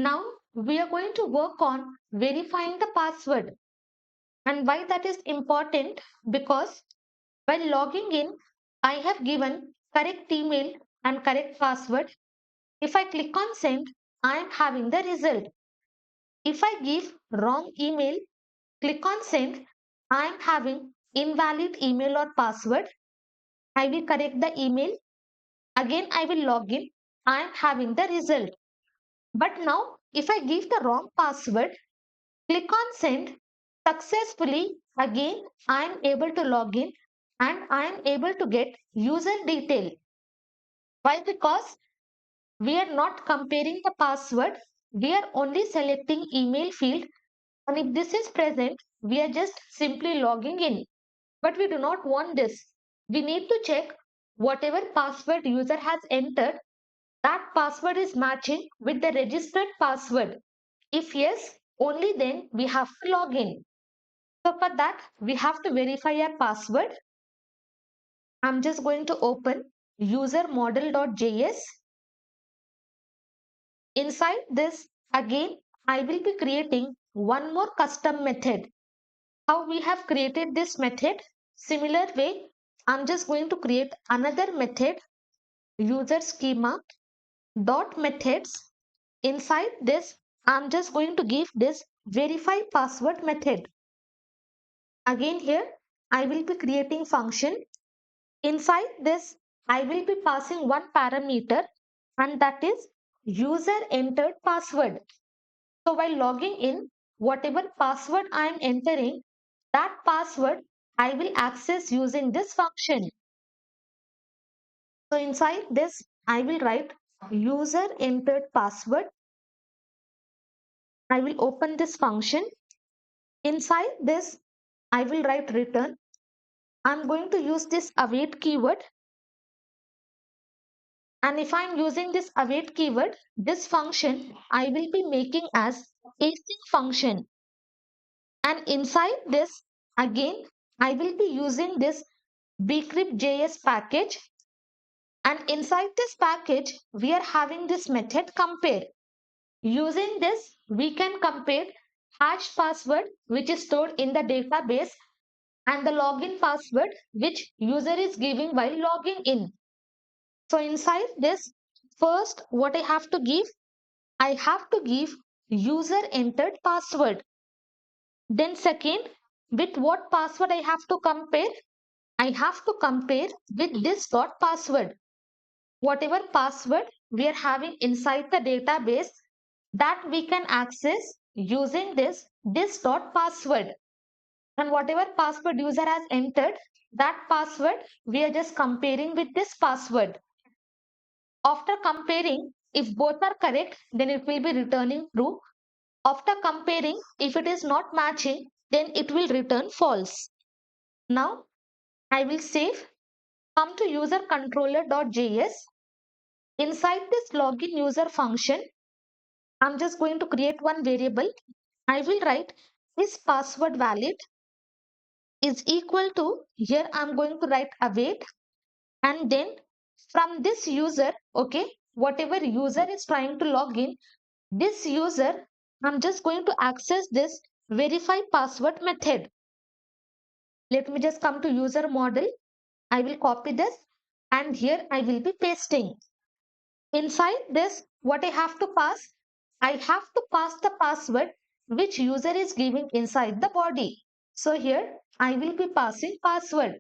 Now we are going to work on verifying the password. And why that is important? Because while logging in, I have given correct email and correct password. If I click on send, I am having the result. If I give wrong email, click on send, I am having invalid email or password. I will correct the email. Again, I will log in. I am having the result. But now, if I give the wrong password, click on send, successfully, again, I am able to log in and I am able to get user detail. Why? Because we are not comparing the password. We are only selecting email field. And if this is present, we are just simply logging in. But we do not want this. We need to check whatever password user has entered, that password is matching with the registered password. If yes, only then we have to log in. So for that, we have to verify our password. I'm just going to open user model.js. Inside this, again, I will be creating one more custom method. How we have created this method? Similar way, I'm just going to create another method, user schema dot methods. Inside this, I'm just going to give this verify password method. Again here, I will be creating function. Inside this, I will be passing one parameter and that is user entered password. So while logging in, whatever password I am entering, that password I will access using this function. So inside this, I will write user entered password. I will open this function. Inside this, I will write return. I'm going to use this await keyword. And if I'm using this await keyword, this function I will be making as async function. And inside this, again, I will be using this bcryptjs package. And inside this package, we are having this method compare. Using this, we can compare hash password, which is stored in the database, and the login password which user is giving while logging in. So inside this, first what I have to give? I have to give user entered password. Then second, with what password I have to compare? I have to compare with this dot password. Whatever password we are having inside the database, that we can access using this dot password. And whatever password user has entered, that password we are just comparing with this password. After comparing, if both are correct, then it will be returning true. After comparing, if it is not matching, then it will return false. Now I will save. Come to user controller.js. Inside this login user function, I'm just going to create one variable. I will write is password valid is equal to, here I'm going to write await, and then from this user, okay, whatever user is trying to log in, this user, I'm just going to access this verify password method. Let me just come to user model. I will copy this and here I will be pasting. Inside this, what I have to pass? I have to pass the password which user is giving inside the body. So here I will be passing password.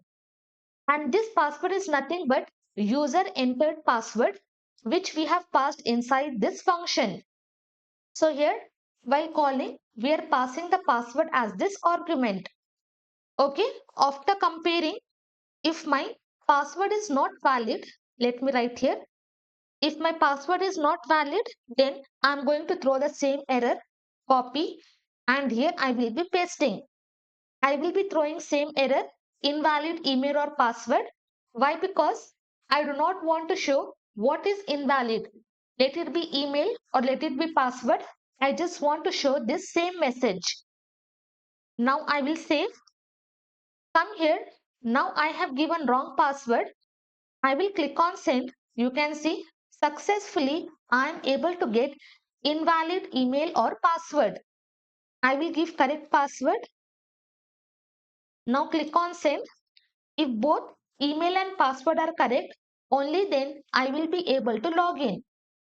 And this password is nothing but user entered password which we have passed inside this function. So here while calling, we are passing the password as this argument. Okay, after comparing, if my password is not valid, let me write here. If my password is not valid, then I'm going to throw the same error, copy, and here I will be pasting. I will be throwing same error, invalid email or password. Why? Because I do not want to show what is invalid. Let it be email or let it be password. I just want to show this same message. Now I will save. Come here. Now I have given wrong password. I will click on send. You can see successfully I am able to get invalid email or password. I will give correct password. Now click on send. If both email and password are correct, only then I will be able to log in.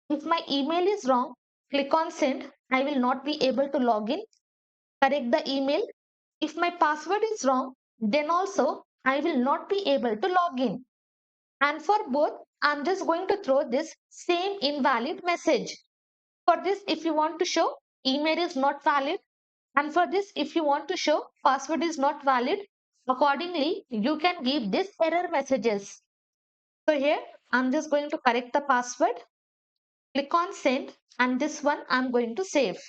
If my email is wrong, click on send. I will not be able to log in. Correct the email. If my password is wrong, then also I will not be able to log in. And for both, I'm just going to throw this same invalid message. For this, if you want to show email is not valid, and for this, if you want to show password is not valid, accordingly, you can give this error messages. So here, I'm just going to correct the password. Click on send, and this one I'm going to save.